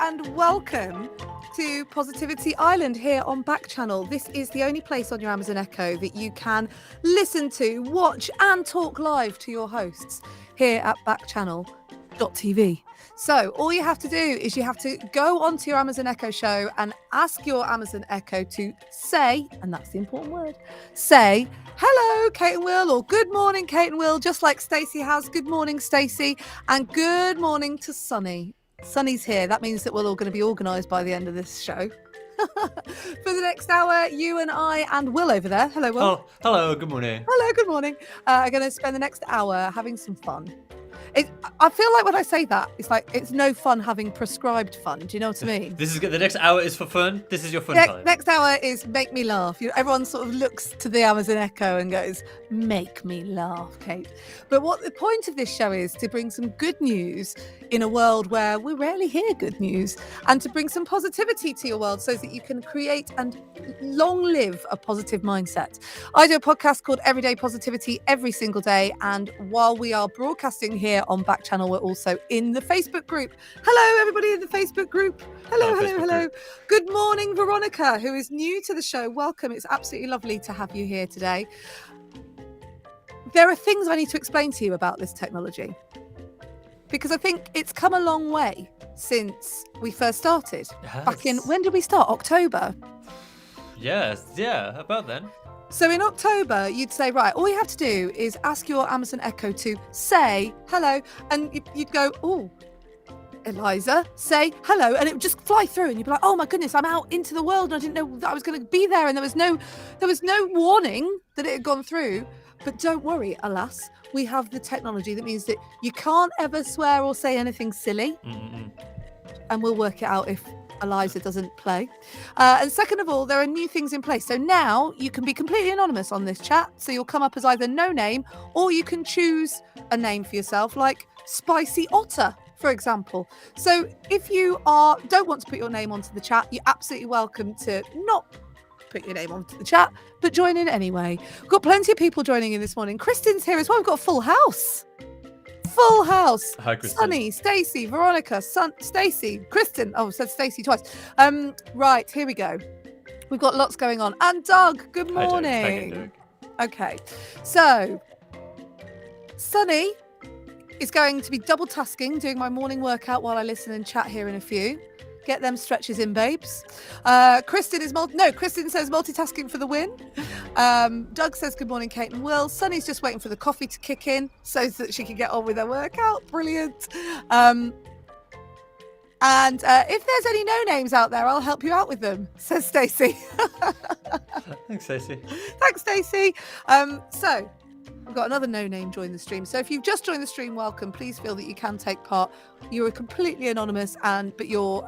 and welcome to Positivity Island here on Backchannel. This is the only place on your Amazon Echo that you can listen to, watch and talk live to your hosts here at backchannel.tv. So all you have to do is you have to go onto your Amazon Echo show and ask your Amazon Echo to say, and that's the important word, say, hello, Kate and Will, or good morning, Kate and Will, just like Stacey has. Good morning, Stacey, and good morning to Sunny. Sunny's here. That means that we're all going to be organised by the end of this show. For the next hour, you and I and Will over there. Hello, Will. Oh, hello. Good morning. Hello, good morning. Are going to spend the next hour having some fun. I feel like when I say that, it's like it's no fun having prescribed fun. Do you know what I mean? This is good. The next hour is for fun. This is your fun time. Next hour is make me laugh. Everyone sort of looks to the Amazon Echo and goes, make me laugh, Kate. But what the point of this show is to bring some good news in a world where we rarely hear good news, and to bring some positivity to your world so that you can create and long live a positive mindset. I do a podcast called Everyday Positivity every single day, and while we are broadcasting here on Backchannel, we're also in the Facebook group. Hello, everybody in the Facebook group. Hello. Good morning, Veronica, who is new to the show. Welcome. It's absolutely lovely to have you here today. There are things I need to explain to you about this technology, because I think it's come a long way since we first started. Back in, when did we start? October? Yes, yeah, about then. So in October, you'd say, right, all you have to do is ask your Amazon Echo to say hello, and you'd go, oh, Eliza, say hello, and it would just fly through, and you'd be like, oh my goodness, I'm out into the world, and I didn't know that I was going to be there, and there was no warning that it had gone through. But don't worry, alas, we have the technology that means that you can't ever swear or say anything silly. And we'll work it out if Eliza doesn't play. And second of all, there are new things in place. So now you can be completely anonymous on this chat. So you'll come up as either no name, or you can choose a name for yourself, like Spicy Otter, for example. So if you don't want to put your name onto the chat, you're absolutely welcome to not put your name onto the chat, but join in anyway. We've got plenty of people joining in this morning. Kristen's here as well. We've got a full house. Hi, Kristen. Sunny, Stacey, Veronica, Stacey, Kristen. Oh, I said Stacey twice. Right, here we go. We've got lots going on. And Doug, good morning. Hi, Doug. Okay, so Sunny is going to be double tasking, doing my morning workout while I listen and chat here in a few. Get them stretches in, babes. Kristen says multitasking for the win. Doug says good morning, Kate and Will. Sunny's just waiting for the coffee to kick in so that she can get on with her workout. Brilliant. And if there's any no names out there, I'll help you out with them, says Stacey. Thanks, Stacey. Thanks, Stacey. So we've got another no-name join the stream. So if you've just joined the stream, welcome. Please feel that you can take part. You are completely anonymous, but your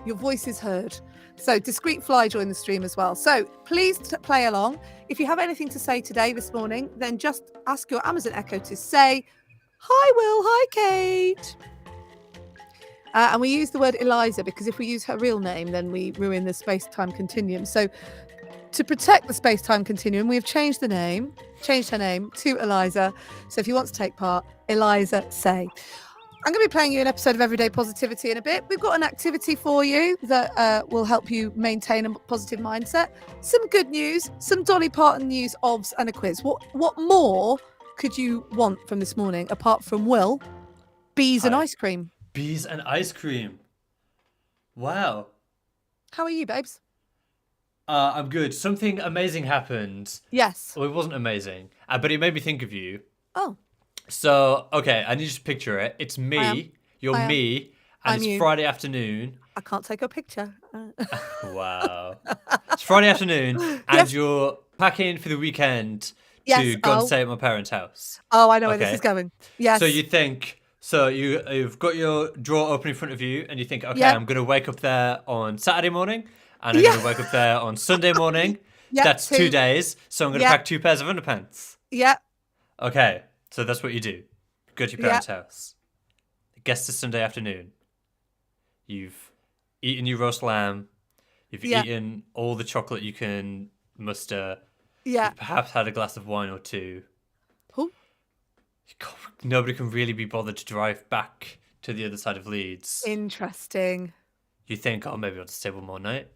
voice is heard. So Discreet Fly joined the stream as well. So please play along. If you have anything to say today, this morning, then just ask your Amazon Echo to say, hi, Will, hi, Kate. And we use the word Eliza because if we use her real name, then we ruin the space-time continuum. So to protect the space-time continuum, we have changed her name to Eliza. So if you want to take part, Eliza, say. I'm going to be playing you an episode of Everyday Positivity in a bit. We've got an activity for you that will help you maintain a positive mindset. Some good news, some Dolly Parton news, obs, and a quiz. What more could you want from this morning apart from Will, bees and ice cream? Bees and ice cream. Wow. How are you, babes? I'm good. Something amazing happened. Yes. Well, it wasn't amazing, but it made me think of you. Oh. So, okay, I need you to picture it. It's me. You're me. And I'm it's you. Friday afternoon. I can't take a picture. Wow. It's Friday afternoon, and Yes. you're packing for the weekend Yes. to go and stay at my parents' house. Oh, I know where this is going. Yes. So you've got your drawer open in front of you, and you think, okay, Yep. I'm going to wake up there on Saturday morning, and I'm going to wake up there on Sunday morning. Yep, That's 2 days, so I'm going to pack 2 pairs of underpants. Yeah. Okay, so that's what you do. Go to your parents' house. Guess it's Sunday afternoon. You've eaten your roast lamb. You've eaten all the chocolate you can muster. Yeah. You've perhaps had a glass of wine or two. Who? Nobody can really be bothered to drive back to the other side of Leeds. Interesting. You think, oh, maybe I'll just stay one more night.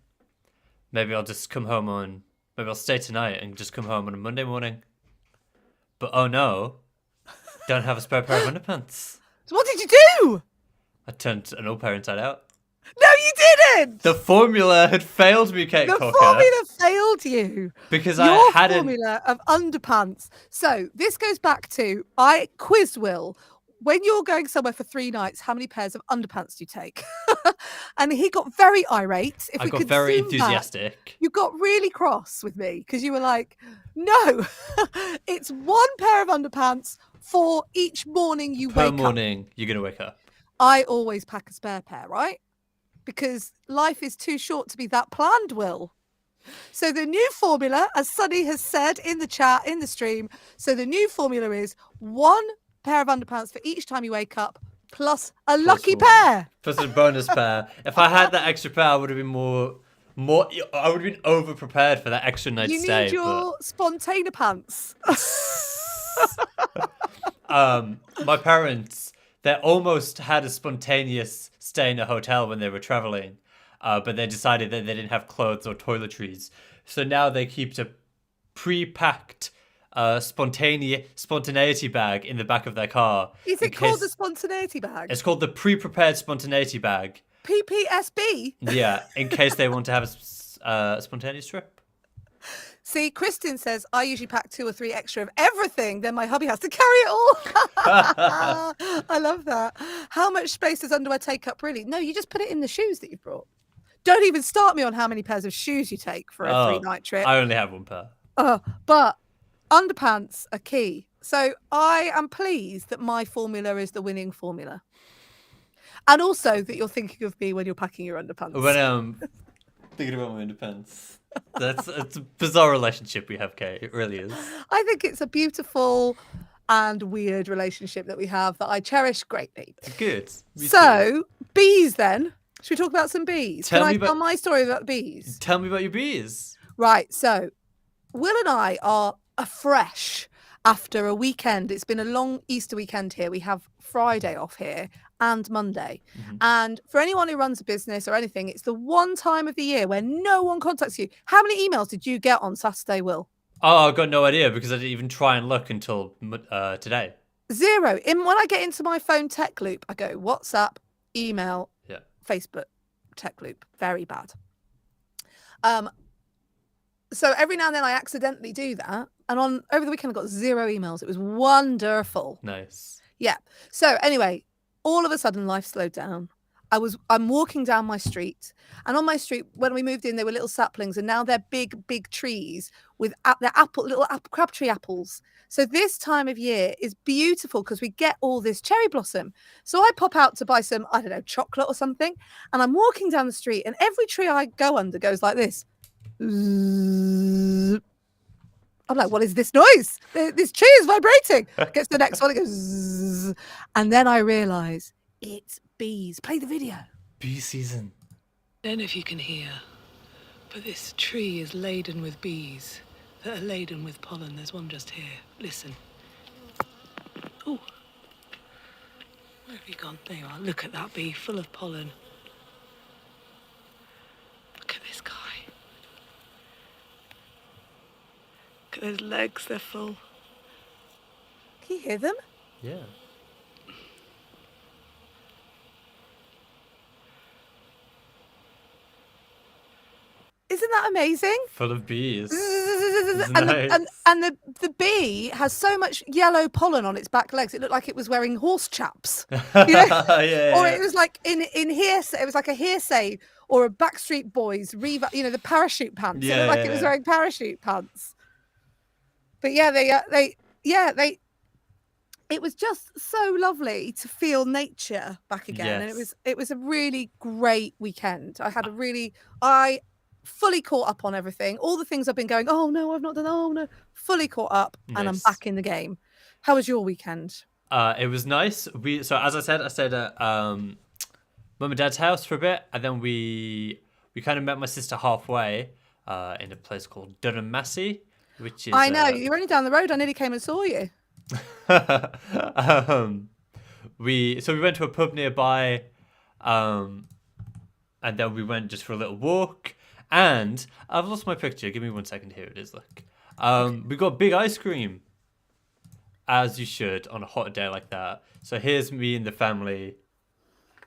Maybe I'll just come home on. Maybe I'll stay tonight and just come home on a Monday morning. But oh no, don't have a spare pair of underpants. So what did you do? I turned an old pair inside out. No, you didn't. The formula had failed me, Kate The Cocker. formula failed you. Because Your I hadn't. formula of underpants. So this goes back to I quizzed Will. When you're going somewhere for 3 nights, how many pairs of underpants do you take? And he got very irate. If I we got could very zoom back, enthusiastic. you got really cross with me because you were like, no, it's 1 pair of underpants for each morning you Per wake morning, up. you're going to wake up. I always pack a spare pair, right? Because life is too short to be that planned, Will. So the new formula, as Sunny has said in the chat, in the stream, so the new formula is 1 pair of underpants for each time you wake up, plus a lucky one. pair. Plus a bonus pair. If I had that extra pair, I would have been more. I would have been over prepared for that extra night You stay. need your spontaneous pants. My parents, they almost had a spontaneous stay in a hotel when they were traveling, but they decided that they didn't have clothes or toiletries. So now they keep a pre-packed spontaneity bag in the back of their car. Is it called the spontaneity bag? It's called the pre-prepared spontaneity bag. PPSB? Yeah, in case they want to have a spontaneous trip. See, Kristen says, I usually pack 2 or 3 extra of everything. Then my hubby has to carry it all. I love that. How much space does underwear take up, really? No, you just put it in the shoes that you've brought. Don't even start me on how many pairs of shoes you take for a 3-night trip. I only have 1 pair. But underpants are key. So I am pleased that my formula is the winning formula. And also that you're thinking of me when you're packing your underpants. When I'm thinking about my underpants. It's a bizarre relationship we have, Kate. It really is. I think it's a beautiful and weird relationship that we have that I cherish greatly. Good. So, bees then. Should we talk about some bees? Can I tell my story about bees? Tell me about your bees. Right. So, Will and I are afresh after a weekend. It's been a long Easter weekend here. We have Friday off here and Monday. Mm-hmm. And for anyone who runs a business or anything, it's the one time of the year where no one contacts you. How many emails did you get on Saturday, Will? Oh, I've got no idea because I didn't even try and look until today. 0. When I get into my phone tech loop, I go WhatsApp, email, Facebook tech loop. Very bad. So every now and then I accidentally do that. And over the weekend, I got 0 emails. It was wonderful. Nice. Yeah. So anyway, all of a sudden life slowed down. I'm walking down my street, and on my street, when we moved in, there were little saplings, and now they're big, big trees with little crabtree apples. So this time of year is beautiful because we get all this cherry blossom. So I pop out to buy some, I don't know, chocolate or something, and I'm walking down the street, and every tree I go under goes like this. I'm like, what is this noise? This tree is vibrating. Gets to the next one, it goes zzz. And then I realise it's bees. Play the video. Bee season. I don't know if you can hear, but this tree is laden with bees that are laden with pollen. There's one just here. Listen. Oh, where have you gone? There you are. Look at that bee, full of pollen. Look at this guy. Look at those legs, they're full. Can you hear them? Yeah. Isn't that amazing? Full of bees. And, nice. the bee has so much yellow pollen on its back legs. It looked like it was wearing horse chaps. You know? Yeah. Or it was like in hearsay. It was like a hearsay or a Backstreet Boys the parachute pants. It looked like it was wearing parachute pants. But it was just so lovely to feel nature back again. Yes. And it was a really great weekend. I fully caught up on everything. All the things I've been going, oh no, I've not done, oh no, fully caught up. Nice. And I'm back in the game. How was your weekend? It was nice. So as I stayed at Mum and Dad's house for a bit, and then we kind of met my sister halfway in a place called Durham Massey, which is... I know, you're only down the road. I nearly came and saw you. we went to a pub nearby, and then we went just for a little walk. And I've lost my picture. Give me 1 second. Here it is. Look. We got big ice cream, as you should on a hot day like that. So here's me and the family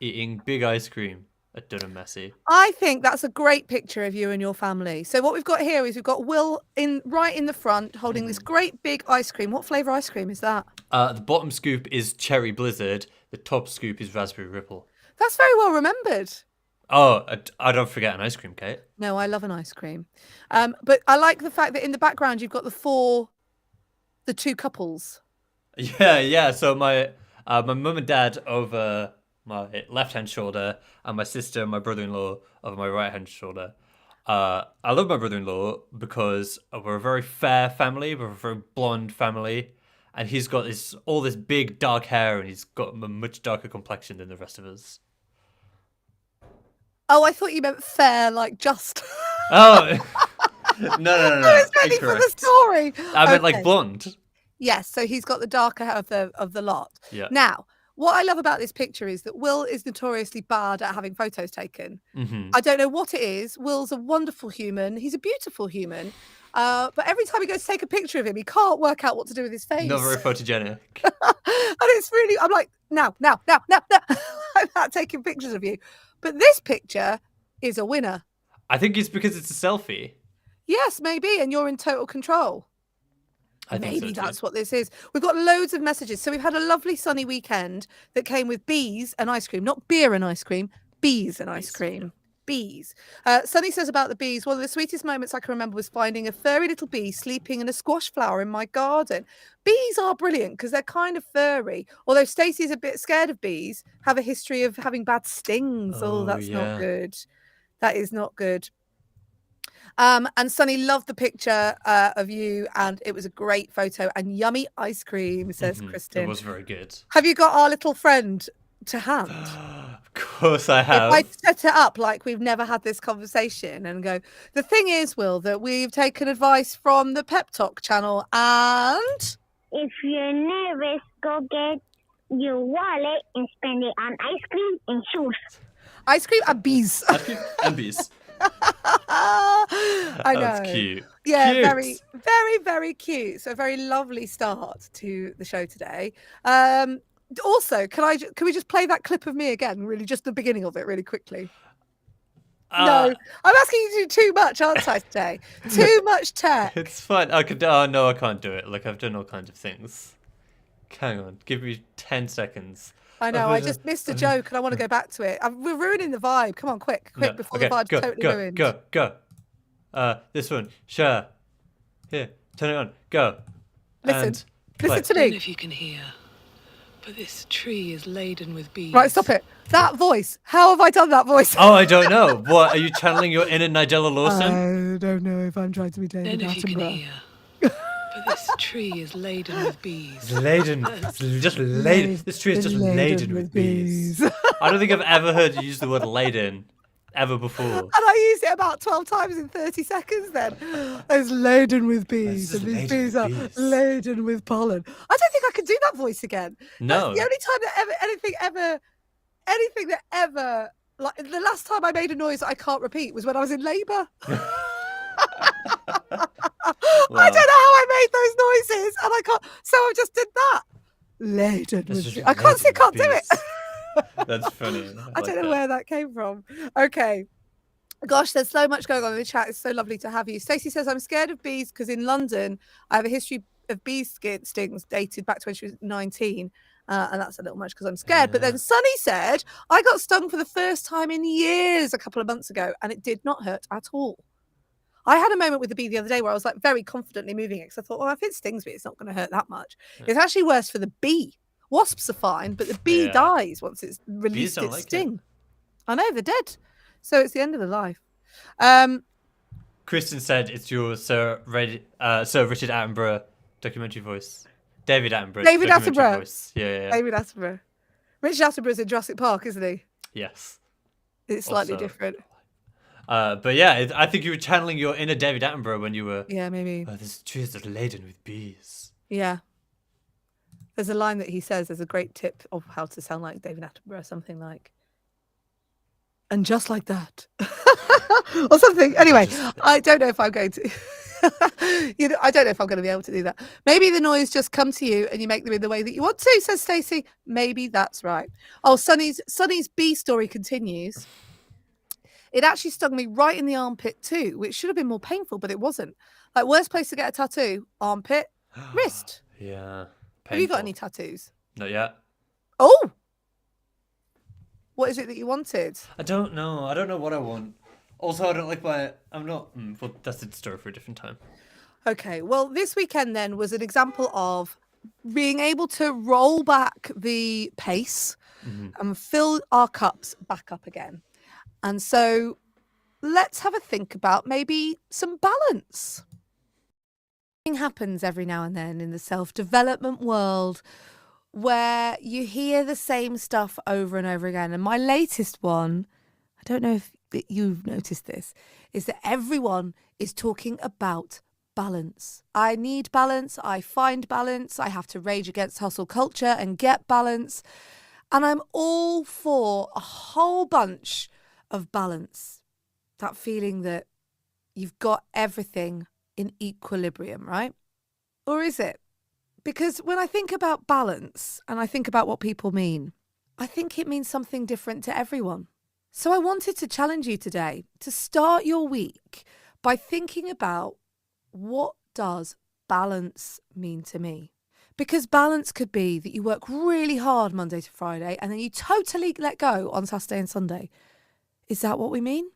eating big ice cream at Dunham Messy. I think that's a great picture of you and your family. So what we've got here is we've got Will right in the front holding this great big ice cream. What flavour ice cream is that? The bottom scoop is cherry blizzard. The top scoop is raspberry ripple. That's very well remembered. Oh, I don't forget an ice cream, Kate. No, I love an ice cream. But I like the fact that in the background you've got the two couples. Yeah. So my mum and dad over my left-hand shoulder, and my sister and my brother-in-law over my right-hand shoulder. I love my brother-in-law because we're a very fair family. We're a very blonde family. And he's got all this big dark hair, and he's got a much darker complexion than the rest of us. Oh, I thought you meant fair, like just. Oh, no. I was ready for the story. I meant like blonde. Yes, so he's got the darker hair of the lot. Yeah. Now, what I love about this picture is that Will is notoriously bad at having photos taken. Mm-hmm. I don't know what it is. Will's a wonderful human. He's a beautiful human. But every time he goes to take a picture of him, he can't work out what to do with his face. Not very photogenic. And it's really, I'm like, now. I'm not taking pictures of you. But this picture is a winner. I think it's because it's a selfie. Yes, maybe. And you're in total control. I think Maybe so that's too. what this is. We've got loads of messages. So we've had a lovely sunny weekend that came with bees and ice cream, not beer and ice cream, bees and ice cream. Bees. Sunny says about the bees, one of the sweetest moments I can remember was finding a furry little bee sleeping in a squash flower in my garden. Bees are brilliant because they're kind of furry. Although Stacey's a bit scared of bees, have a history of having bad stings. Oh, that's not good. That is not good. And Sunny loved the picture of you, and it was a great photo and yummy ice cream, says Kristen. It was very good. Have you got our little friend to hand? Of course I have. If I set it up like we've never had this conversation and go, the thing is, Will, that we've taken advice from the Pep Talk channel, and if you're nervous, go get your wallet and spend it on ice cream and shoes. Ice cream and bees. Ice cream and bees. I know. That's cute. Yeah, cute. very, very, very cute. So a very lovely start to the show today. Also, can we just play that clip of me again? Really, just the beginning of it, really quickly. No, I'm asking you to do too much, aren't I, today? Too much tech. It's fine. I could. Oh no, I can't do it. Like I've done all kinds of things. Hang on, give me 10 seconds. I know. I just missed a joke, and I want to go back to it. We're ruining the vibe. Come on, quick, before the vibe's totally ruined. Go. This one. Share. Here, turn it on. Go. Listen to I don't know me. if you can hear, but this tree is laden with bees. Right, stop it. That voice. How have I done that voice? Oh, I don't know. What are you channeling your inner Nigella Lawson? I don't know if I'm trying to be David Then if you can Attenborough. hear, but this tree is laden with bees. Laden. It's just laden. This tree is just laden with bees. I don't think I've ever heard you use the word laden ever before. And I used it about 12 times in 30 seconds then. It's laden with bees. It's And these laden bees with are bees. laden with pollen. I don't think I could do that voice again. No. That's the only time that anything that ever, like the last time I made a noise that I can't repeat was when I was in labour. I don't know how I made those noises, and I can't. So I just did that. Laden with bees. I can't do it. That's funny. I don't know where that came from. Okay. Gosh, there's so much going on in the chat. It's so lovely to have you. Stacey says, I'm scared of bees because in London, I have a history of bee stings dated back to when she was 19. And that's a little much because I'm scared. But then Sunny said, I got stung for the first time in years a couple of months ago, and it did not hurt at all. I had a moment with the bee the other day where I was like very confidently moving it because I thought, well, if it stings me, it's not going to hurt that much. Yeah. It's actually worse for the bee. Wasps are fine, but the bee dies once it's released its sting. I know, they're dead. So it's the end of the life. Kristen said it's your Sir Richard Attenborough documentary voice. David Attenborough. David Attenborough. Voice. Yeah. David Attenborough. Richard Attenborough's in Jurassic Park, isn't he? Yes. It's slightly different. But yeah, I think you were channeling your inner David Attenborough when you were. Yeah, maybe. Oh, this tree is just laden with bees. Yeah. There's a line that he says, there's a great tip of how to sound like David Attenborough, something like, and just like that. Or something. Anyway, I don't know if I'm going to... I don't know if I'm going to be able to do that. Maybe the noise just come to you and you make them in the way that you want to, says Stacey. Maybe that's right. Oh, Sonny's B story continues. It actually stung me right in the armpit too, which should have been more painful, but it wasn't. Like, worst place to get a tattoo, armpit, wrist. Yeah. Painful. Have you got any tattoos? Not yet. Oh! What is it that you wanted? I don't know. I don't know what I want. Also, I don't like I'm not... well, that's a story for a different time. Okay, well, this weekend then was an example of being able to roll back the pace and fill our cups back up again. And so let's have a think about maybe some balance. Something happens every now and then in the self-development world where you hear the same stuff over and over again. And my latest one, I don't know if you've noticed this, is that everyone is talking about balance. I need balance. I find balance. I have to rage against hustle culture and get balance. And I'm all for a whole bunch of balance. That feeling that you've got everything in equilibrium, right? Or is it? Because when I think about balance and I think about what people mean, I think it means something different to everyone. So I wanted to challenge you today to start your week by thinking about, what does balance mean to me? Because balance could be that you work really hard Monday to Friday and then you totally let go on Saturday and Sunday. Is that what we mean?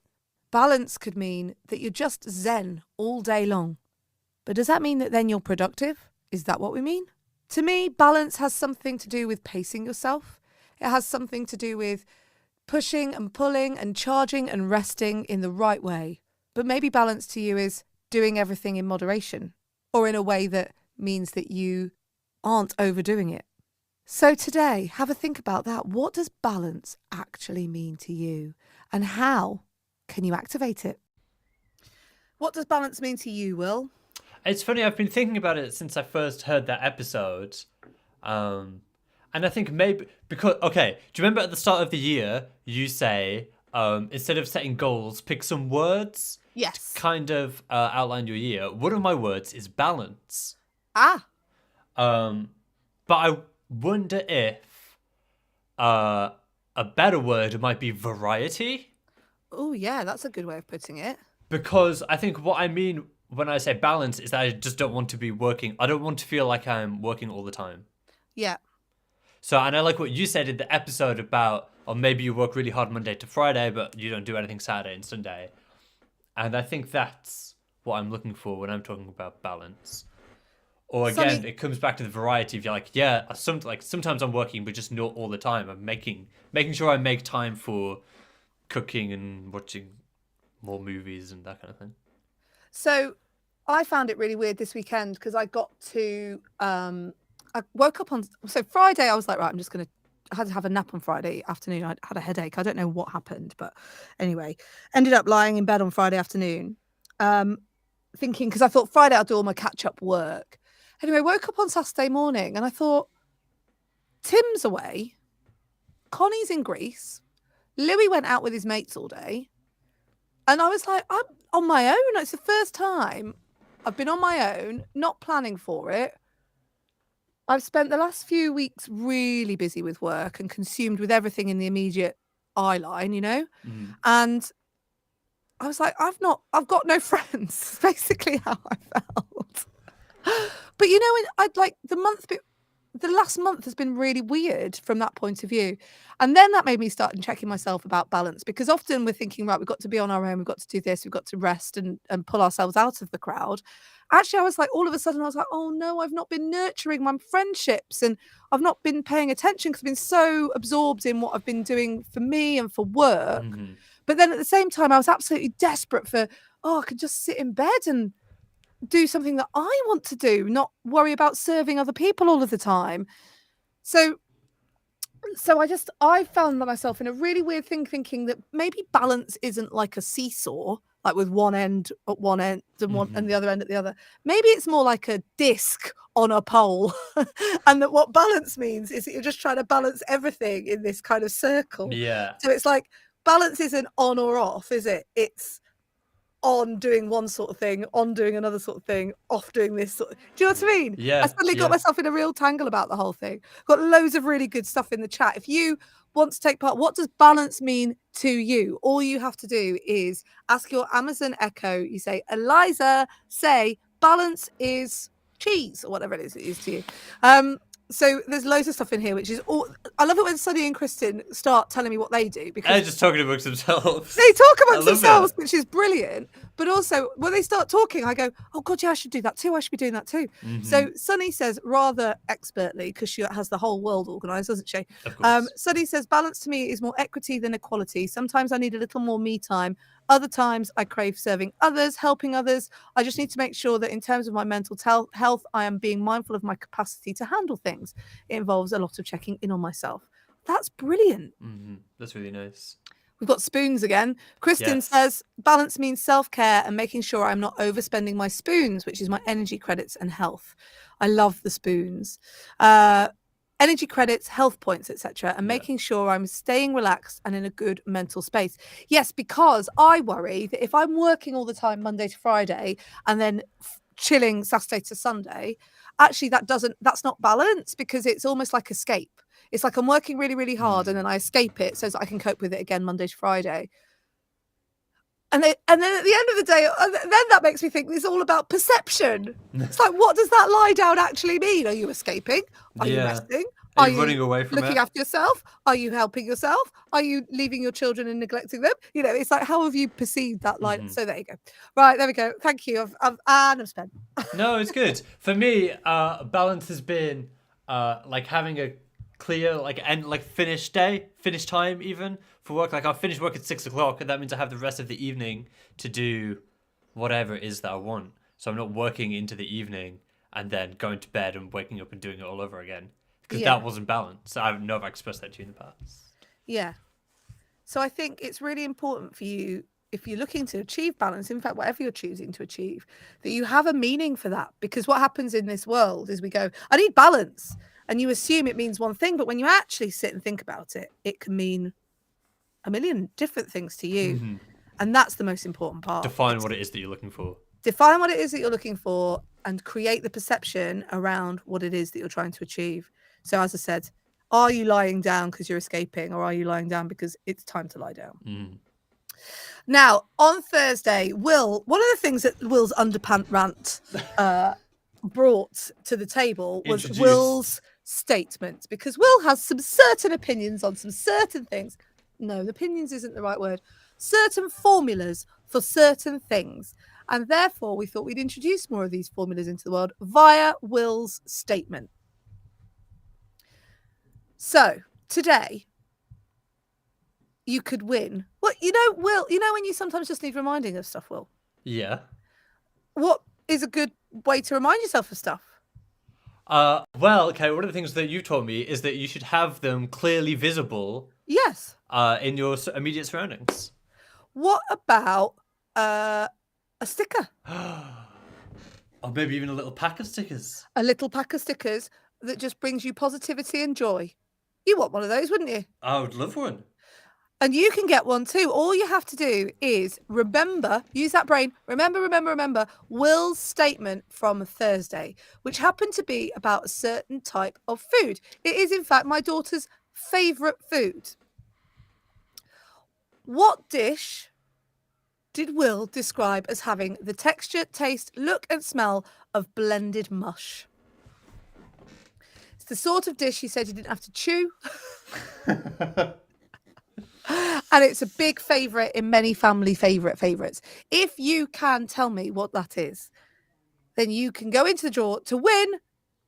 Balance could mean that you're just zen all day long. But does that mean that then you're productive? Is that what we mean? To me, balance has something to do with pacing yourself. It has something to do with pushing and pulling and charging and resting in the right way. But maybe balance to you is doing everything in moderation, or in a way that means that you aren't overdoing it. So today, have a think about that. What does balance actually mean to you? And how can you activate it? What does balance mean to you, Will? It's funny, I've been thinking about it since I first heard that episode. And I think maybe because, okay, do you remember at the start of the year, you say, instead of setting goals, pick some words Yes. to kind of outline your year. One of my words is balance. Ah. But I wonder if a better word might be variety. Oh, yeah, that's a good way of putting it. Because I think what I mean when I say balance is that I just don't want to be working. I don't want to feel like I'm working all the time. Yeah. So, and I like what you said in the episode about, or maybe you work really hard Monday to Friday, but you don't do anything Saturday and Sunday. And I think that's what I'm looking for when I'm talking about balance. Or again, it comes back to the variety of, you're like, yeah, sometimes I'm working, but just not all the time. I'm making sure I make time for cooking and watching more movies and that kind of thing. So I found it really weird this weekend because I got to, I woke up so Friday I was like, right, I had to have a nap on Friday afternoon. I had a headache. I don't know what happened, but anyway, ended up lying in bed on Friday afternoon, thinking, because I thought Friday I'll do all my catch-up work. Anyway, woke up on Saturday morning and I thought, Tim's away, Connie's in Greece, Louis went out with his mates all day, and I was like, I'm on my own. It's the first time I've been on my own, not planning for it. I've spent the last few weeks really busy with work and consumed with everything in the immediate eye line, and I was like, I've got no friends. Basically how I felt. But the last month has been really weird from that point of view. And then that made me start checking myself about balance, because often we're thinking, right, we've got to be on our own, we've got to do this, we've got to rest and pull ourselves out of the crowd. Actually, I was like, all of a sudden I was like, oh no, I've not been nurturing my friendships and I've not been paying attention because I've been so absorbed in what I've been doing for me and for work. Mm-hmm. But then at the same time, I was absolutely desperate for, I could just sit in bed and do something that I want to do, not worry about serving other people all of the time. So I found myself in a really weird thing, thinking that maybe balance isn't like a seesaw, like with one end at one end and one and the other end at the other. Maybe it's more like a disc on a pole, and that what balance means is that you're just trying to balance everything in this kind of circle. Yeah. So it's like balance isn't on or off, is it? It's on doing one sort of thing, on doing another sort of thing, off doing this sort of... Do you know what I mean? Yeah. I suddenly got myself in a real tangle about the whole thing. Got loads of really good stuff in the chat. If you want to take part, what does balance mean to you? All you have to do is ask your Amazon Echo. You say, Eliza, say balance is cheese, or whatever it is to you. So there's loads of stuff in here, which is all... I love it when Sonny and Kristen start telling me what they do, because They're just talking amongst themselves. they talk amongst love themselves, it. which is brilliant. But also, when they start talking, I go, oh, God, yeah, I should do that too. I should be doing that too. So Sonny says, rather expertly, because she has the whole world organised, doesn't she? Of course. Sonny says, balance to me is more equity than equality. Sometimes I need a little more me time. Other times I crave serving others, helping others. I just need to make sure that in terms of my mental health, I am being mindful of my capacity to handle things. It involves a lot of checking in on myself. That's brilliant. That's really nice. We've got spoons again. Kristen says, balance means self-care and making sure I'm not overspending my spoons, which is my energy credits and health. I love the spoons. Energy credits, health points, etc., and making sure I'm staying relaxed and in a good mental space. Yes, because I worry that if I'm working all the time Monday to Friday and then chilling Saturday to Sunday, actually that's not balance, because it's almost like escape. It's like I'm working really, really hard and then I escape it so that I can cope with it again Monday to Friday. And then at the end of the day, then that makes me think it's all about perception. It's like, what does that lie down actually mean? Are you escaping? Are you resting? Are you running away from looking it? after yourself? Are you helping yourself? Are you leaving your children and neglecting them? You know, it's like, how have you perceived that line? So there you go. Right, there we go. Thank you. I've spent. No, it's good. For me, balance has been like having a clear finish time even for work. Like I'll finish work at 6 o'clock, and that means I have the rest of the evening to do whatever it is that I want. So I'm not working into the evening and then going to bed and waking up and doing it all over again, because that wasn't balanced. I don't know if I expressed that to you in the past. Yeah. So I think it's really important for you, if you're looking to achieve balance, in fact, whatever you're choosing to achieve, that you have a meaning for that. Because what happens in this world is we go, I need balance. And you assume it means one thing, but when you actually sit and think about it, it can mean a million different things to you. And that's the most important part. Define what it is that you're looking for. Define what it is that you're looking for and create the perception around what it is that you're trying to achieve. So as I said, are you lying down because you're escaping, or are you lying down because it's time to lie down? Now, on Thursday, one of the things that Will's underpant rant brought to the table was Will's statement, because Will has some certain opinions on some certain things. No, the opinions isn't the right word. Certain formulas for certain things. And therefore, we thought we'd introduce more of these formulas into the world via Will's statement. So, today, you could win. Well, Will, when you sometimes just need reminding of stuff, Will? Yeah. What is a good way to remind yourself of stuff? Well, okay, one of the things that you told me is that you should have them clearly visible. Yes. In your immediate surroundings. What about a sticker? Or maybe even a little pack of stickers. A little pack of stickers that just brings you positivity and joy. You want one of those, wouldn't you? I would love one. And you can get one too. All you have to do is remember, use that brain, remember Will's statement from Thursday, which happened to be about a certain type of food. It is, in fact, my daughter's favourite food. What dish did Will describe as having the texture, taste, look and smell of blended mush? It's the sort of dish he said you didn't have to chew. And it's a big favourite in many family favourites. If you can tell me what that is, then you can go into the draw to win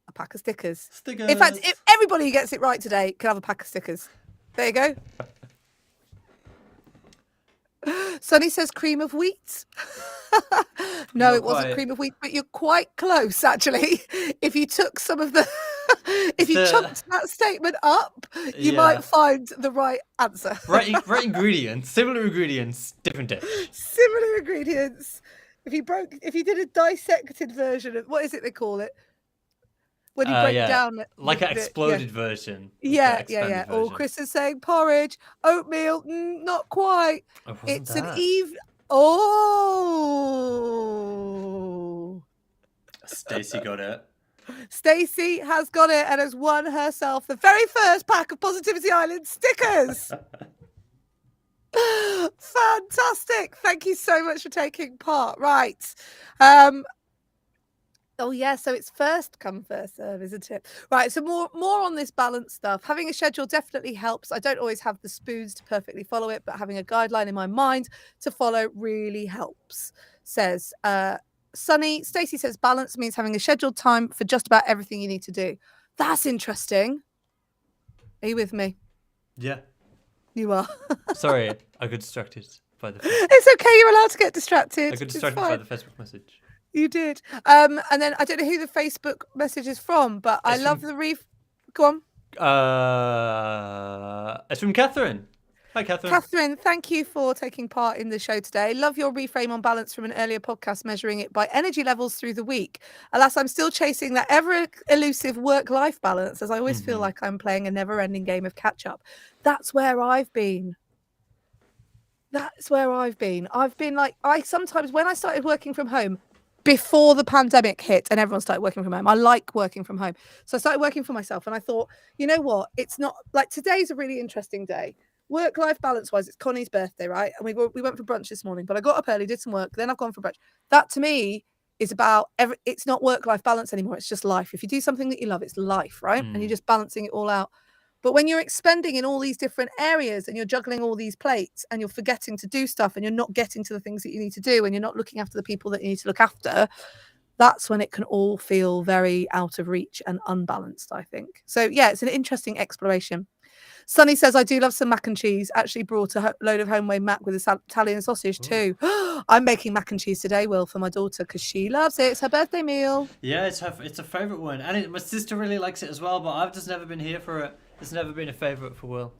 a pack of stickers. In fact, if everybody who gets it right today can have a pack of stickers. There you go. Sonny says cream of wheat. No, it wasn't cream of wheat, but you're quite close, actually. If you took some of the If you The- chunked that statement up, you Yeah. might find the right answer. Right ingredients, similar ingredients, different dish. Similar ingredients. If you did a dissected version of, what is it they call it? When you break Yeah, down like an yeah. exploded version. Yeah, expanded Or version. Chris is saying porridge, oatmeal, not quite. Oh, wasn't It's that? Oh. Stacey got it. Stacey has got it and has won herself the very first pack of Positivity Island stickers. Fantastic. Thank you so much for taking part. Right. Oh yeah, so it's first come, first serve, isn't it? Right, so more on this balance stuff. Having a schedule definitely helps. I don't always have the spoons to perfectly follow it, but having a guideline in my mind to follow really helps, says Sunny. Stacey says balance means having a scheduled time for just about everything you need to do. That's interesting. Are you with me? Yeah. You are. Sorry, I got distracted by the. It's okay, you're allowed to get distracted. I got It's distracted by fine. the Facebook message. You did. And then I don't know who the Facebook message is from, but I It's love from- the Go on. It's from Catherine. Hi, Catherine. Catherine, thank you for taking part in the show today. Love your reframe on balance from an earlier podcast measuring it by energy levels through the week. Alas, I'm still chasing that ever elusive work-life balance, as I always feel like I'm playing a never-ending game of catch-up. That's where I've been. I've been like, I sometimes, when I started working from home, before the pandemic hit and everyone started working from home, I like working from home. So I started working for myself and I thought, you know what? It's not like today's a really interesting day. Work-life balance wise, it's Connie's birthday, right? And we went for brunch this morning, but I got up early, did some work, then I've gone for brunch. That to me is about it's not work-life balance anymore. It's just life. If you do something that you love, it's life, right? And you're just balancing it all out. But when you're expending in all these different areas and you're juggling all these plates and you're forgetting to do stuff and you're not getting to the things that you need to do and you're not looking after the people that you need to look after, that's when it can all feel very out of reach and unbalanced, I think. So, yeah, it's an interesting exploration. Sunny says, I do love some mac and cheese. Actually brought a load of homemade mac with Italian sausage too. I'm making mac and cheese today, Will, for my daughter because she loves it. It's her birthday meal. Yeah, it's a favourite one. And my sister really likes it as well, but I've just never been here for it. It's never been a favourite for Will.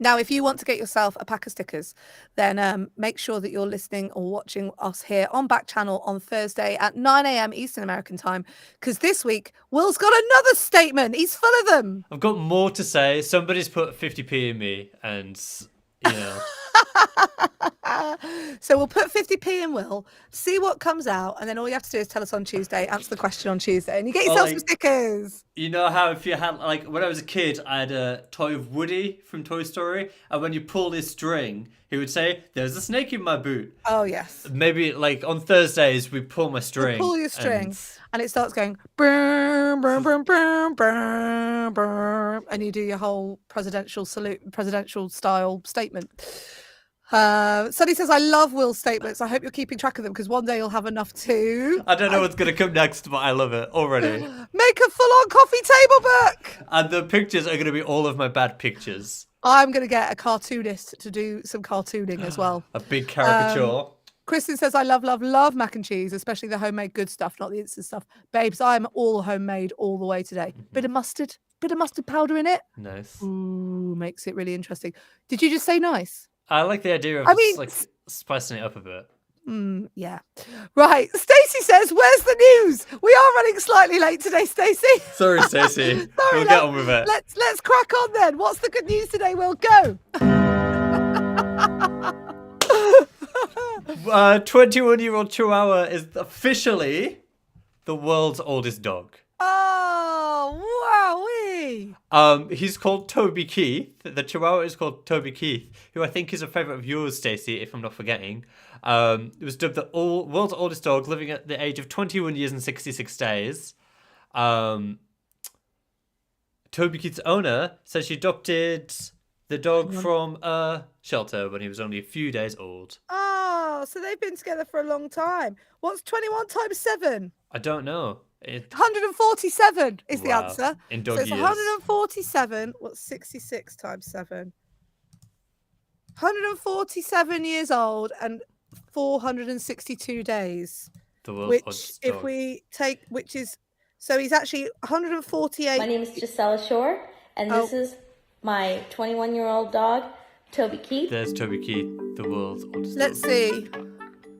Now, if you want to get yourself a pack of stickers, then make sure that you're listening or watching us here on Backchannel on Thursday at 9 a.m. Eastern American time, because this week, Will's got another statement. He's full of them. I've got more to say. Somebody's put 50p in me, and, you know. So we'll put 50p in Will, see what comes out, and then all you have to do is tell us on Tuesday, answer the question on Tuesday, and you get yourself some stickers. You know how if you had, like, when I was a kid, I had a toy of Woody from Toy Story, and when you pull this string, he would say, there's a snake in my boot. Oh, yes. Maybe, like, on Thursdays, we pull my string. Pull your string, and it starts going, boom, boom, boom, boom, boom, boom, and you do your whole presidential style statement. Sunny says, I love Will's statements. I hope you're keeping track of them because one day you'll have enough too. I don't know what's going to come next, but I love it already. Make a full-on coffee table book. And the pictures are going to be all of my bad pictures. I'm going to get a cartoonist to do some cartooning as well. A big caricature. Kristen says, I love mac and cheese, especially the homemade good stuff, not the instant stuff. Babes, I'm all homemade all the way today. Bit of mustard powder in it. Nice. Ooh, makes it really interesting. Did you just say nice? I like the idea of like spicing it up a bit. Yeah. Right. Stacey says, where's the news? We are running slightly late today, Stacey. Sorry, Stacey. We'll get on with it. Let's crack on then. What's the good news today? We'll go. 21-year-old Chihuahua is officially the world's oldest dog. Oh, wowee. He's called Toby Keith. The Chihuahua is called Toby Keith, who I think is a favourite of yours, Stacey, if I'm not forgetting. It was dubbed the world's oldest dog, living at the age of 21 years and 66 days. Toby Keith's owner says she adopted the dog from a shelter when he was only a few days old. Oh, so they've been together for a long time. What's 21 times 7? I don't know. 147 is the answer. In dog so it's years. 147. What's 66 times 7? 147 years old and 462 days. The world's oldest dog. If we take, which is So he's actually 148. My name is Gisela Shore, and this is my 21-year-old dog, Toby Keith. There's Toby Keith, the world's oldest Let's dog. see.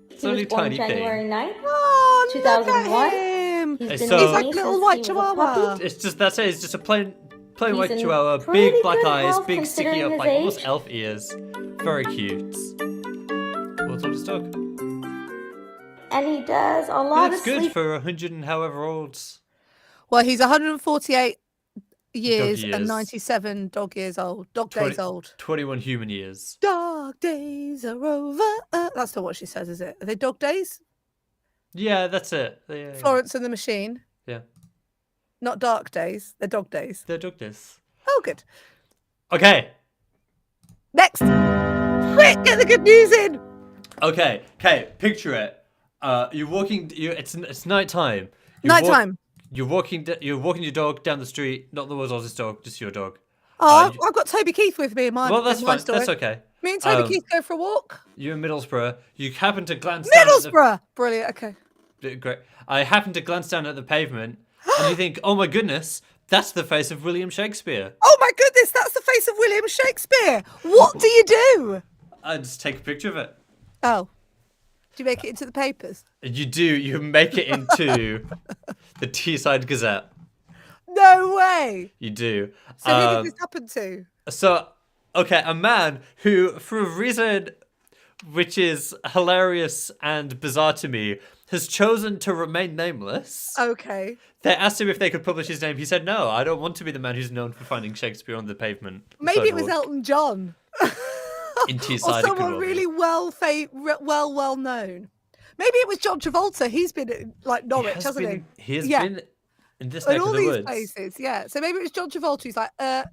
It's He only was born tiny January thing. 9th, Oh, 2001. look at him. He's It's been so- with He's like me a little since white he was a chihuahua. puppy. It's just that's it. It's just a plain He's white in chihuahua, pretty big black good eyes, health big sticky considering up, his like almost age. elf ears. Very cute. World's oldest dog. And he does a He lot looks of good sleep. for 100 and however old. Well, he's 148 years years. and 97 dog years old. Dog 20 days old. 21 human years. Dog days are over. That's not what she says, is it? Are they dog days? Yeah, that's it. Yeah. Florence and the Machine. Yeah. Not dark days. They're dog days. They're dog days. Oh, good. Okay. Next. Quick, get the good news in. Okay. Picture it. You're walking. It's nighttime. Nighttime. You're walking your dog down the street. Not the world's oldest dog, just your dog. Oh, I've got Toby Keith with me in my Well, that's in my fine. story. That's okay. Me and Toby Keith go for a walk. You're in Middlesbrough. You happen to glance down. Middlesbrough. Brilliant. Okay. Great. I happen to glance down at the pavement, and you think, "Oh my goodness, that's the face of William Shakespeare." Oh my goodness, that's the face of William Shakespeare. What do you do? I just take a picture of it. Oh. Do you make it into the papers? You do. You make it into the Teesside Gazette. No way. You do. So who did this happen to? So, okay, a man who, for a reason which is hilarious and bizarre to me, has chosen to remain nameless. Okay. They asked him if they could publish his name. He said, "No, I don't want to be the man who's known for finding Shakespeare on the pavement." Maybe it was sidewalk Elton John. in Or Teesside. it could someone well be. really well known. Maybe it was John Travolta. He's been at, like Norwich, hasn't he? He has Yeah. been in this In neck all of the these woods. places, yeah. So maybe it was John Travolta. He's like,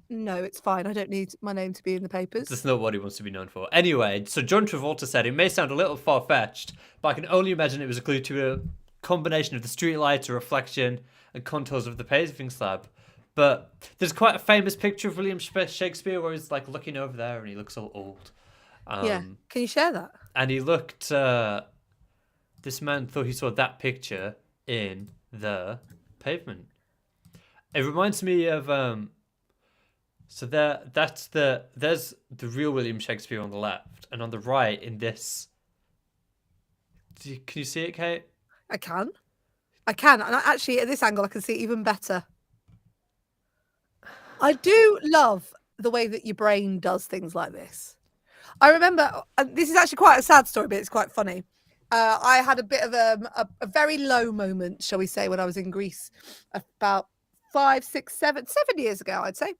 no, it's fine. I don't need my name to be in the papers. That's not what he wants to be known for. Anyway, so John Travolta said it may sound a little far-fetched, but I can only imagine it was a clue to a combination of the streetlights, a reflection, and contours of the paving slab. But there's quite a famous picture of William Shakespeare where he's like looking over there and he looks all old. Yeah. Can you share that? And he looked. This man thought he saw that picture in the pavement. It reminds me of. So there's the real William Shakespeare on the left, and on the right in this. Can you see it, Kate? I can. And actually, at this angle, I can see it even better. I do love the way that your brain does things like this. I remember, this is actually quite a sad story, but it's quite funny. I had a bit of a very low moment, shall we say, when I was in Greece about 5, 6, 7 years ago, I'd say.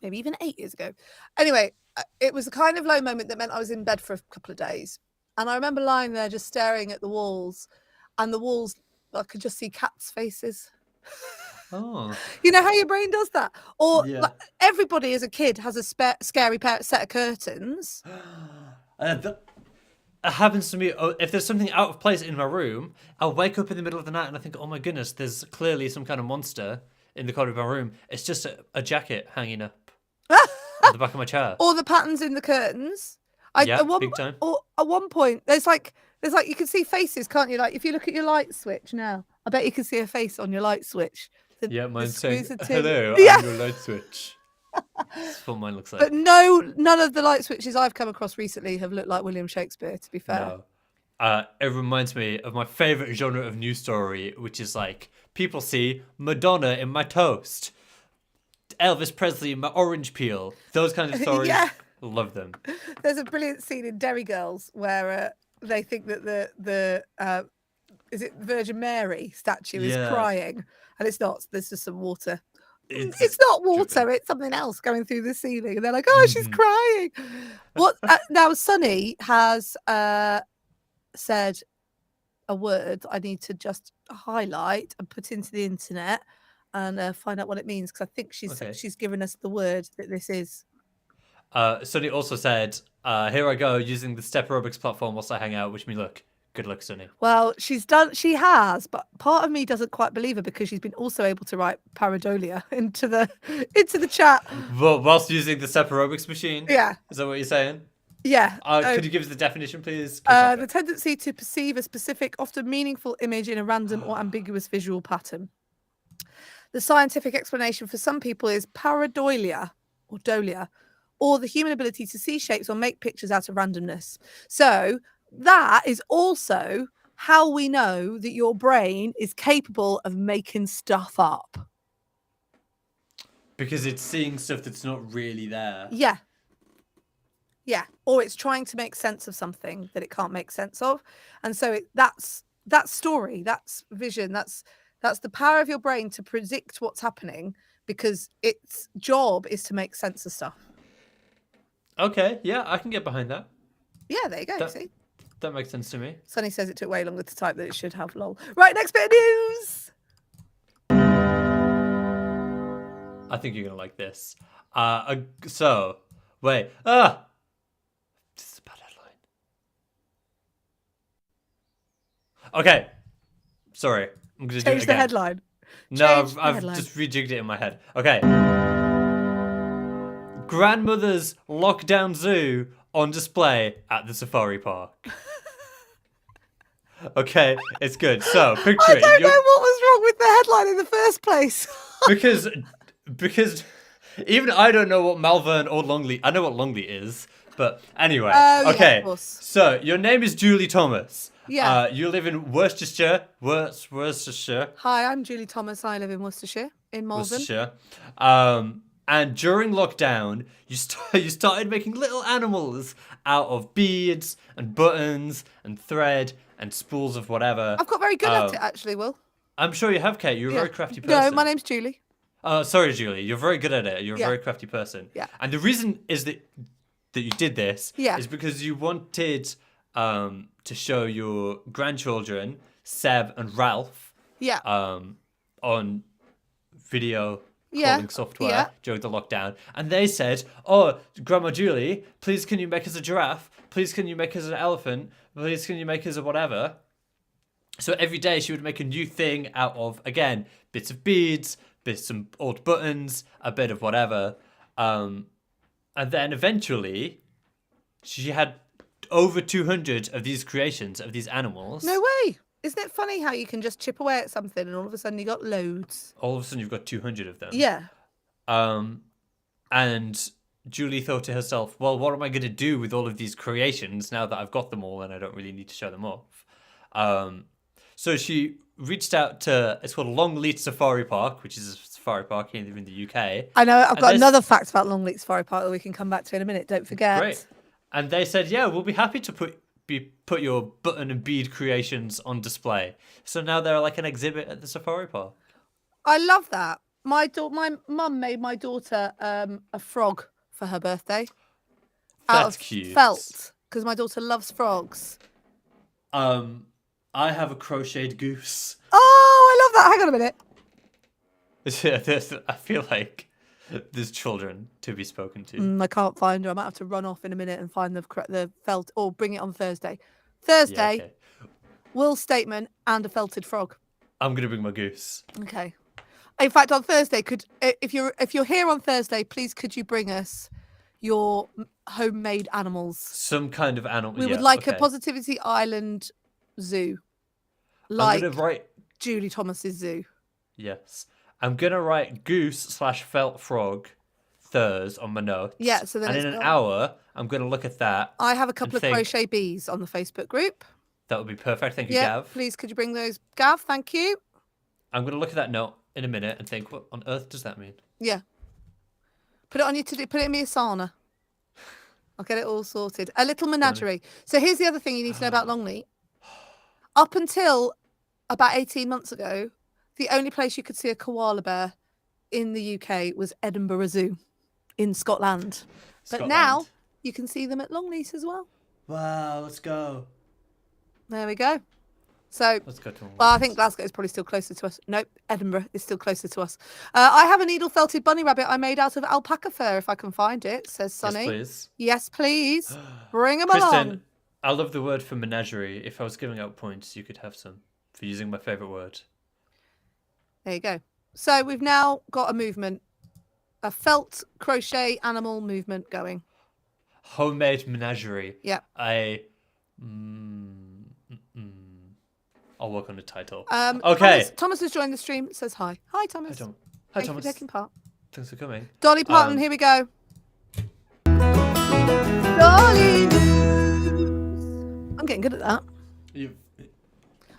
Maybe even 8 years ago. Anyway, it was a kind of low moment that meant I was in bed for a couple of days. And I remember lying there just staring at the walls. And the walls, I could just see cats' faces. Oh. You know how your brain does that? Or Yeah. like, everybody as a kid has a scary set of curtains. That happens to me. If there's something out of place in my room, I'll wake up in the middle of the night and I think, "Oh my goodness, there's clearly some kind of monster in the corner of my room." It's just a jacket hanging up at the back of my chair. Or the patterns in the curtains. Yeah, big time. Or at one point, there's like you can see faces, can't you? Like if you look at your light switch now, I bet you can see a face on your light switch. Yeah, mine's saying, screws are too- "Hello, Yeah. I'm your light switch." That's what mine looks like. But none of the light switches I've come across recently have looked like William Shakespeare, to be fair. No. It reminds me of my favorite genre of news story, which is like people see Madonna in my toast, Elvis Presley in my orange peel. Those kinds of stories. Yeah. Love them. There's a brilliant scene in Derry Girls where they think that the is it Virgin Mary statue is Yeah. crying, and it's not. There's just some water. It's It's not water. It's something else going through the ceiling, and they're like, "Oh, she's crying." What now? Sunny has said a word I need to just highlight and put into the internet and find out what it means, because I think Okay. she's given us the word that this is. Sunny also said, "Here I go using the step aerobics platform whilst I hang out." Wish me luck. Good luck, Sunny. Well, she has, but part of me doesn't quite believe her because she's been also able to write pareidolia into the chat. Whilst using the step aerobics machine. Yeah, Is that what you're saying? yeah. Could you give us the definition, please? The tendency to perceive a specific, often meaningful image in a random or ambiguous visual pattern. The scientific explanation for some people is pareidolia or dolia, or the human ability to see shapes or make pictures out of randomness. So that is also how we know that your brain is capable of making stuff up. Because it's seeing stuff that's not really there. Yeah. Yeah. Or it's trying to make sense of something that it can't make sense of. And so that's story, that's vision, that's the power of your brain to predict what's happening, because its job is to make sense of stuff. Okay, yeah, I can get behind that. Yeah, there you go. See? That makes sense to me. Sunny says it took way longer to type than it should have, lol. Right, next bit of news. I think you're going to like this. So, wait. This is a bad headline. Okay. Sorry. I'm going to do it Change the again. headline. No, Change the I've headline. just rejigged it in my head. Okay. Grandmother's lockdown zoo on display at the safari park. Okay, it's good. So, picture I it. don't know what was wrong with the headline in the first place. because even I don't know what Malvern or Longley. I know what Longley is, but anyway. Yeah, okay. of course. So your name is Julie Thomas. Yeah. You live in Worcestershire. Worcestershire. Hi, I'm Julie Thomas. I live in Worcestershire, in Malvern. Worcestershire. And during lockdown, you started making little animals out of beads and buttons and thread and spools of whatever. I've got very good at it, actually, Will. I'm sure you have, Kate. You're a very crafty person. No, my name's Julie. Sorry, Julie. You're very good at it. You're a very crafty person. Yeah. And the reason is that you did this Yeah. is because you wanted to show your grandchildren, Seb and Ralph, Yeah. on video Yeah, calling software yeah. during the lockdown. And they said, "Oh, Grandma Julie, please can you make us a giraffe? Please can you make us an elephant? Please can you make us a whatever?" So every day she would make a new thing out of, again, bits of beads, some old buttons, a bit of whatever. And then eventually she had over 200 of these creations of these animals. No way. Isn't it funny how you can just chip away at something and all of a sudden you got loads? All of a sudden you've got 200 of them. Yeah. And Julie thought to herself, well, what am I going to do with all of these creations now that I've got them all and I don't really need to show them off? So she reached out to, it's called Longleat Safari Park, which is a safari park here in the UK. I know, I've got another fact about Longleat Safari Park that we can come back to in a minute, don't forget. Great. And they said, yeah, we'll be happy to put your button and bead creations on display. So now they're like an exhibit at the safari park. I love that. My mum made my daughter a frog for her birthday. That's cute. Felt, because my daughter loves frogs. I have a crocheted goose. Oh, I love that. Hang on a minute. I feel like there's children to be spoken to. I can't find her. I might have to run off in a minute and find the felt, or bring it on Thursday. Thursday, Yeah, okay. Will's statement and a felted frog. I'm gonna bring my goose. Okay. In fact, on Thursday, if you're here on Thursday, please could you bring us your homemade animals? Some kind of animal. We would like a Positivity Island zoo, like I'm gonna write. Julie Thomas's zoo. Yes, I'm gonna write goose/felt frog Thurs on my notes. Yeah, so then and it's in an gone. hour, I'm gonna look at that. I have a couple of think- crochet bees on the Facebook group. That would be perfect. Thank you, Yeah, Gav. please could you bring those, Gav? Thank you. I'm gonna look at that note in a minute and think, what on earth does that mean? Yeah. Put it on your to-do. Put it in my Asana. I'll get it all sorted. A little menagerie. So here's the other thing you need to know about Longleat. Up until about 18 months ago, the only place you could see a koala bear in the UK was Edinburgh Zoo in Scotland. But now you can see them at Longleat as well. Wow, let's go. There we go. So, Let's go to. well, I think Glasgow is probably still closer to us. Nope, Edinburgh is still closer to us. I have a needle felted bunny rabbit I made out of alpaca fur, if I can find it, says Sunny. Yes, please. Yes, please. Bring them Kristen, along. I love the word for menagerie. If I was giving out points, you could have some for using my favourite word. There you go. So we've now got a movement, a felt crochet animal movement going. Homemade menagerie. Yeah. I'll work on the title. Okay. Thomas has joined the stream. It says hi. Hi, Thomas. Hi, Thank Thomas. you for taking part. Thanks for coming. Dolly Parton, here we go. Dolly News. I'm getting good at that.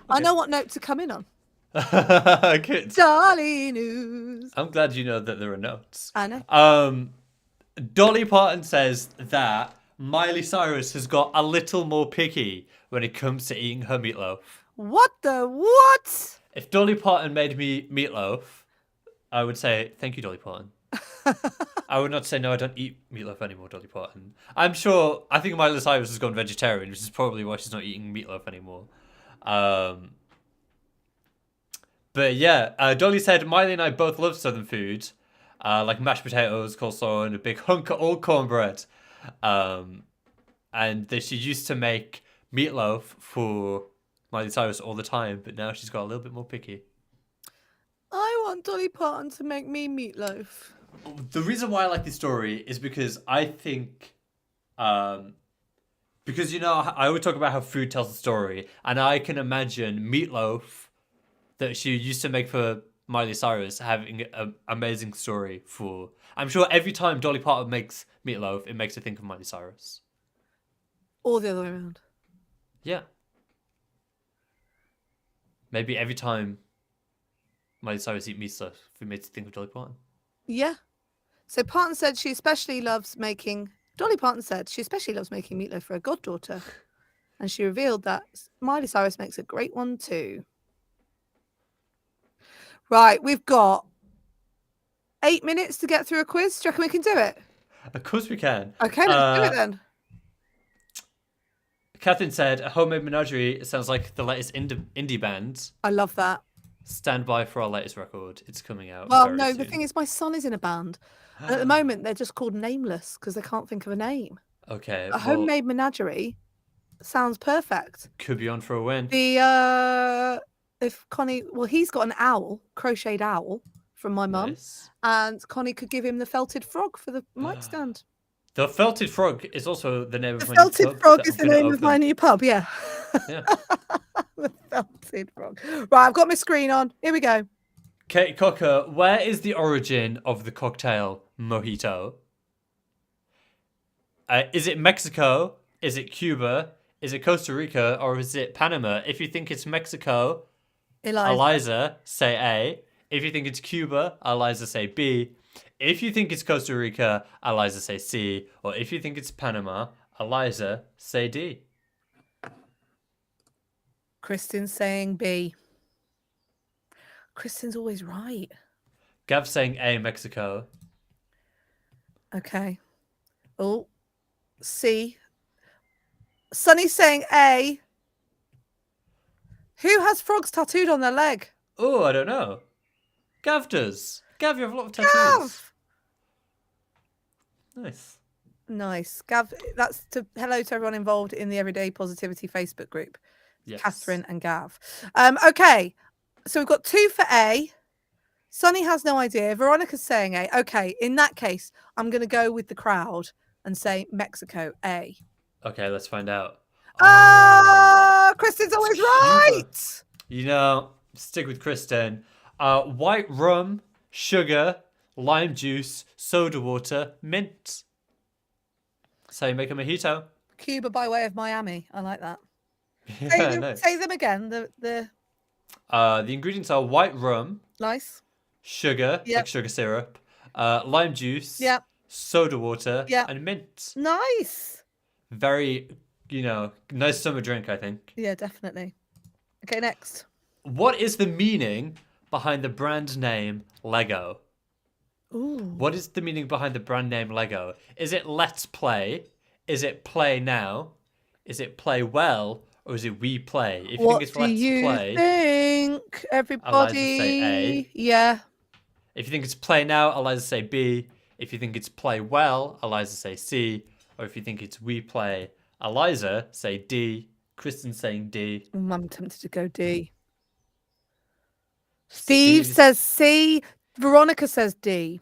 I know what note to come in on. Good. Dolly News. I'm glad you know that there are notes. I know. Dolly Parton says that Miley Cyrus has got a little more picky when it comes to eating her meatloaf. What the what? If Dolly Parton made me meatloaf, I would say, thank you, Dolly Parton. I would not say, no, I don't eat meatloaf anymore, Dolly Parton. I think Miley Cyrus has gone vegetarian, which is probably why she's not eating meatloaf anymore. But yeah, Dolly said, Miley and I both love Southern food, like mashed potatoes, coleslaw, and a big hunk of old cornbread. And that she used to make meatloaf for Miley Cyrus all the time, but now she's got a little bit more picky. I want Dolly Parton to make me meatloaf. The reason why I like this story is because I think, because, you know, I always talk about how food tells a story, and I can imagine meatloaf that she used to make for Miley Cyrus having an amazing story for... I'm sure every time Dolly Parton makes meatloaf, it makes her think of Miley Cyrus. Or the other way around. Yeah. Maybe every time Miley Cyrus eats meatloaf, it makes her think of Dolly Parton. Yeah. So Parton said she especially loves making... Dolly Parton said she especially loves making meatloaf for her goddaughter. And she revealed that Miley Cyrus makes a great one too. Right, we've got 8 minutes to get through a quiz. Do you reckon we can do it? Of course we can. Okay, let's do it then. Catherine said, a homemade menagerie sounds like the latest indie band. I love that. Stand by for our latest record. It's coming out. Well, no, soon. The thing is, my son is in a band. And at the moment, they're just called Nameless because they can't think of a name. Okay. A homemade menagerie sounds perfect. Could be on for a win. If Connie, well, he's got an owl, crocheted owl from my mum. Nice. And Connie could give him the felted frog for the mic stand. The felted frog is also the name of my new pub. The felted frog is the name of my new pub, yeah. Yeah. The felted frog. Right, I've got my screen on. Here we go. Kate Cocker, where is the origin of the cocktail mojito? Is it Mexico? Is it Cuba? Is it Costa Rica? Or is it Panama? If you think it's Mexico, Eliza, say A. If you think it's Cuba, Eliza, say B. If you think it's Costa Rica, Eliza, say C. Or if you think it's Panama, Eliza, say D. Kristen's saying B. Kristen's always right. Gav's saying A, Mexico. Okay. Oh, C. Sunny's saying A. Who has frogs tattooed on their leg? Oh, I don't know. Gav does. Gav, you have a lot of tattoos. Gav! Nice. Gav, that's hello to everyone involved in the Everyday Positivity Facebook group. Yes. Catherine and Gav. Okay. So we've got 2 for A. Sunny has no idea. Veronica's saying A. Okay, in that case, I'm going to go with the crowd and say Mexico, A. Okay, let's find out. Kristen's always right. You know, stick with Kristen. White rum, sugar, lime juice, soda water, mint. So you make a mojito. Cuba by way of Miami. I like that. Yeah, nice. Say them again. The ingredients are white rum. Nice. Sugar, like sugar syrup. Lime juice. Yep. Soda water. Yep. And mint. Nice. Very, nice summer drink, I think. Yeah, definitely. Okay, next. What is the meaning behind the brand name Lego? Ooh. What is the meaning behind the brand name Lego? Is it let's play? Is it play now? Is it play well? Or is it we play? If you think it's let's play. What do you think, everybody? Eliza say A. Yeah. If you think it's play now, Eliza say B. If you think it's play well, Eliza say C. Or if you think it's we play, Eliza say D. Kristen's saying D. I'm tempted to go D. Steve says C. Veronica says D.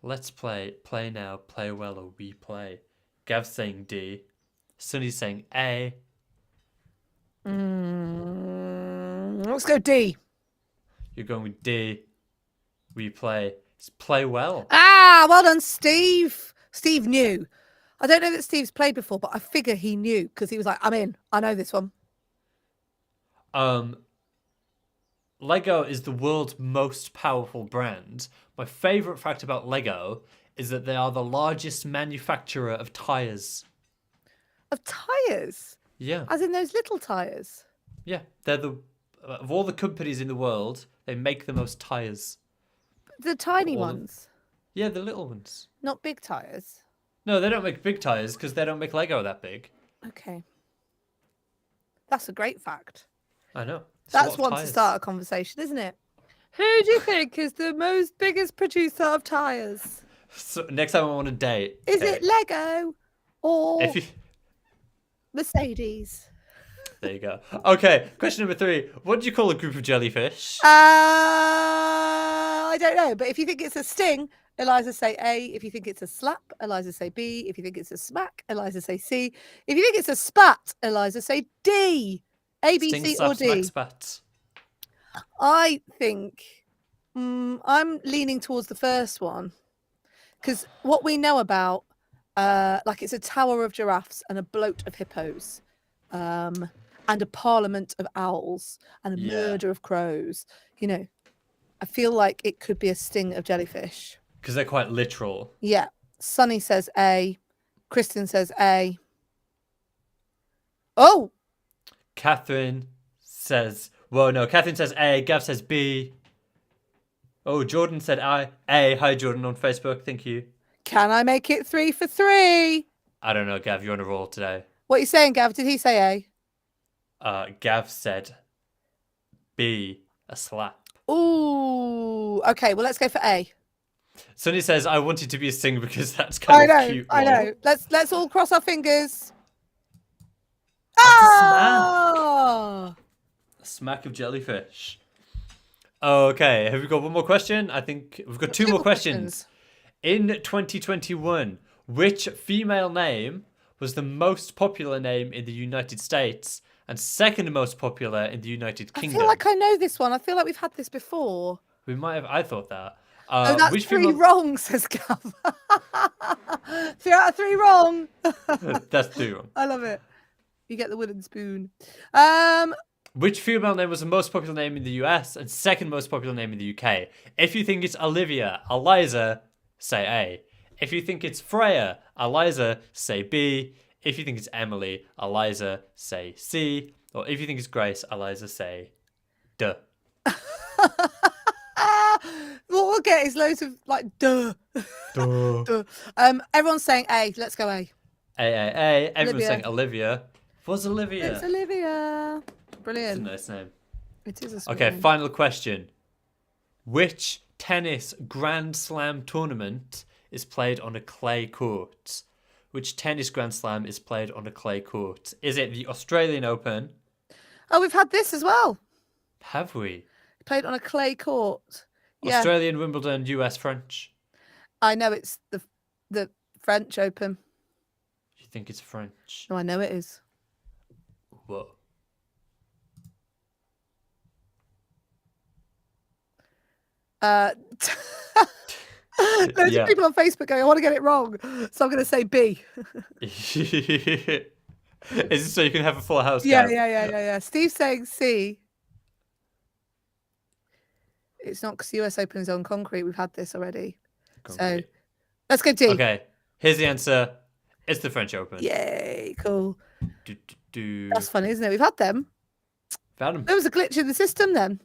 Let's play now, play well, or we play. Gav's saying D. Sunny's saying A. Let's go D. You're going with D. We play. It's play well. Ah, well done, Steve. Steve knew. I don't know that Steve's played before, but I figure he knew because he was like, I'm in. I know this one. Lego is the world's most powerful brand. My favorite fact about Lego is that they are the largest manufacturer of tires. Of tyres? Yeah. As in those little tyres? Yeah. They're of all the companies in the world, they make the most tires. The tiny ones? Yeah, the little ones. Not big tyres? No, they don't make big tires because they don't make Lego that big. Okay. That's a great fact. I know. That's one to start a conversation, isn't it? Who do you think is the biggest producer of tyres? So next time I want a date. Is it Lego or If you... Mercedes? There you go. Okay, question number 3. What do you call a group of jellyfish? I don't know, but if you think it's a sting, Eliza say A. If you think it's a slap, Eliza say B. If you think it's a smack, Eliza say C. If you think it's a spat, Eliza say D. A, B, Sting, C, slap, or D. smack, spat. I think I'm leaning towards the first one because what we know about, like it's a tower of giraffes and a bloat of hippos, and a parliament of owls and a murder of crows. You know, I feel like it could be a sting of jellyfish. Because they're quite literal. Yeah. Sunny says A. Kristen says A. Oh! Catherine says... Well, no, Catherine says A. Gav says B. Oh, Jordan said A. Hi, Jordan, on Facebook. Thank you. Can I make it 3 for 3? I don't know, Gav. You're on a roll today. What are you saying, Gav? Did he say A? Gav said B. A slap. Ooh. Okay, well, let's go for A. Sunny says, I wanted to be a sting because that's kind of cute. I know. Let's all cross our fingers. A smack of jellyfish. Okay, have we got one more question? I think we've got two more questions. In 2021, which female name was the most popular name in the United States and second most popular in the United Kingdom? I feel like I know this one. I feel like we've had this before. We might have. I thought that. Oh, that's which 3 wrong, says Gav. 3 out of 3 wrong. That's 3 wrong. I love it. You get the wooden spoon. Which female name was the most popular name in the US and second most popular name in the UK? If you think it's Olivia, Eliza, say A. If you think it's Freya, Eliza, say B. If you think it's Emily, Eliza, say C. Or if you think it's Grace, Eliza, say D. What we'll get is loads of like duh. Duh. Everyone's saying A. Let's go A. A. Everyone's saying Olivia. What's Olivia? It's Olivia. Brilliant. It's a nice name. It is a sweet Okay, name. final question. Which tennis Grand Slam tournament is played on a clay court? Which tennis Grand Slam is played on a clay court? Is it the Australian Open? Oh, we've had this as well. Have we? Played on a clay court. Yeah. Australian, Wimbledon, US, French. I know it's the French Open. You think it's French? No, I know it is. Whoa. Loads of people on Facebook going, I want to get it wrong. So I'm going to say B. Is it so you can have a full house? Yeah. Steve's saying C. It's not because US Open is on concrete. We've had this already. So let's go D. Okay, here's the answer. It's the French Open. Yay, cool. That's funny, isn't it? We've had them. Found them. There was a glitch in the system then.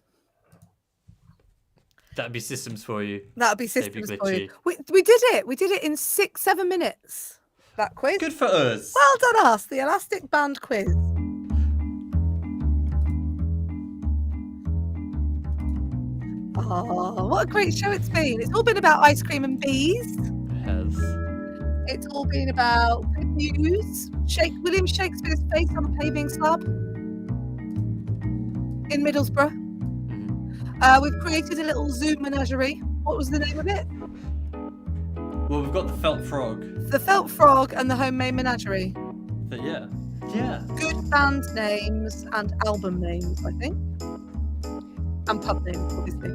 That'd be systems for you. That'd be systems for you. We did it. We did it in 6-7 minutes. That quiz. Good for us. Well done, us. The Elastic Band quiz. Oh, what a great show it's been. It's all been about ice cream and bees. It has. It's all been about good news. William Shakespeare's face on a paving slab in Middlesbrough. We've created a little Zoom menagerie. What was the name of it? Well, we've got the felt frog. The felt frog and the homemade menagerie. Yeah. Yeah. Good band names and album names, I think. And pub names, obviously.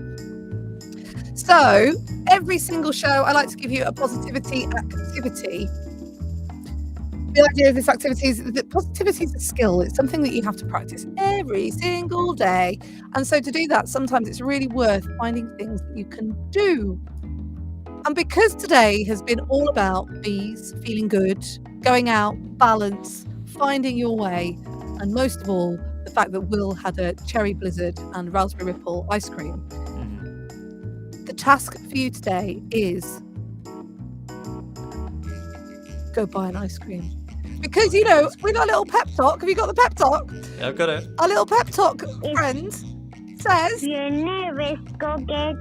So, every single show, I like to give you a positivity activity. The idea of this activity is that positivity is a skill. It's something that you have to practice every single day. And so to do that, sometimes it's really worth finding things that you can do. And because today has been all about bees, feeling good, going out, balance, finding your way, and most of all, the fact that Will had a cherry blizzard and raspberry ripple ice cream, the task for you today is go buy an ice cream. Because, with our little pep talk, have you got the pep talk? Yeah, I've got it. Our little pep talk friend says, You're nervous, go get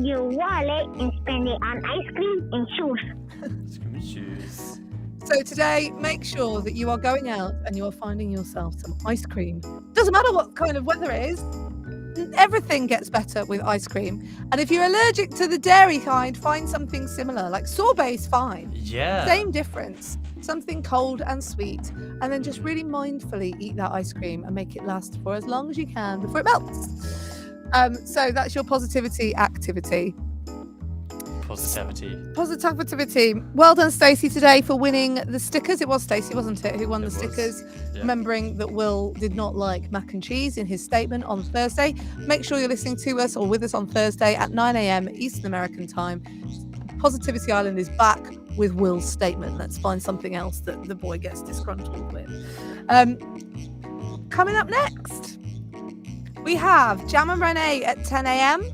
your wallet and spend it on ice cream and shoes. So today, make sure that you are going out and you are finding yourself some ice cream. Doesn't matter what kind of weather it is. Everything gets better with ice cream. And if you're allergic to the dairy kind, find something similar. Like sorbet's fine. Yeah. Same difference. Something cold and sweet. And then just really mindfully eat that ice cream and make it last for as long as you can before it melts. So that's your positivity activity. Positivity. Well done, Stacey, today for winning the stickers. It was Stacey, wasn't it, who won the stickers? Yeah. Remembering that Will did not like mac and cheese in his statement on Thursday. Make sure you're listening to us or with us on Thursday at 9 a.m. Eastern American time. Positivity Island is back with Will's statement. Let's find something else that the boy gets disgruntled with. Coming up next, we have Jam and Renee at 10 a.m.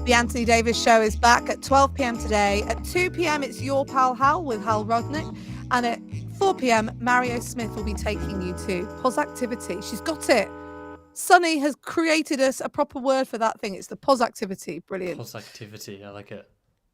The Anthony Davis Show is back at 12 p.m. today. At 2 p.m. it's Your Pal Hal with Hal Rodnick. And at 4 p.m. Mario Smith will be taking you to Posactivity. She's got it. Sunny has created us a proper word for that thing. It's the Posactivity. Brilliant. Posactivity. I like it.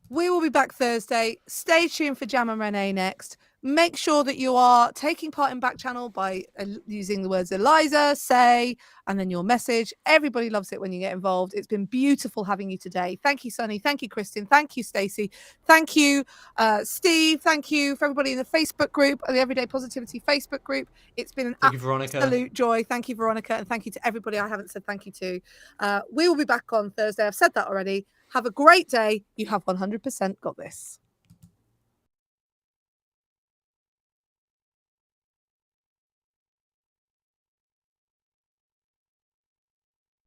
We will be back Thursday. Stay tuned for Jam and Renee next. Make sure that you are taking part in Backchannel by using the words Eliza, say, and then your message. Everybody loves it when you get involved. It's been beautiful having you today. Thank you, Sunny. Thank you, Kristen. Thank you, Stacey. Thank you, Steve. Thank you for everybody in the Facebook group, the Everyday Positivity Facebook group. It's been an absolute joy. Thank you, Veronica. And thank you to everybody I haven't said thank you to. We will be back on Thursday. I've said that already. Have a great day. You have 100% got this.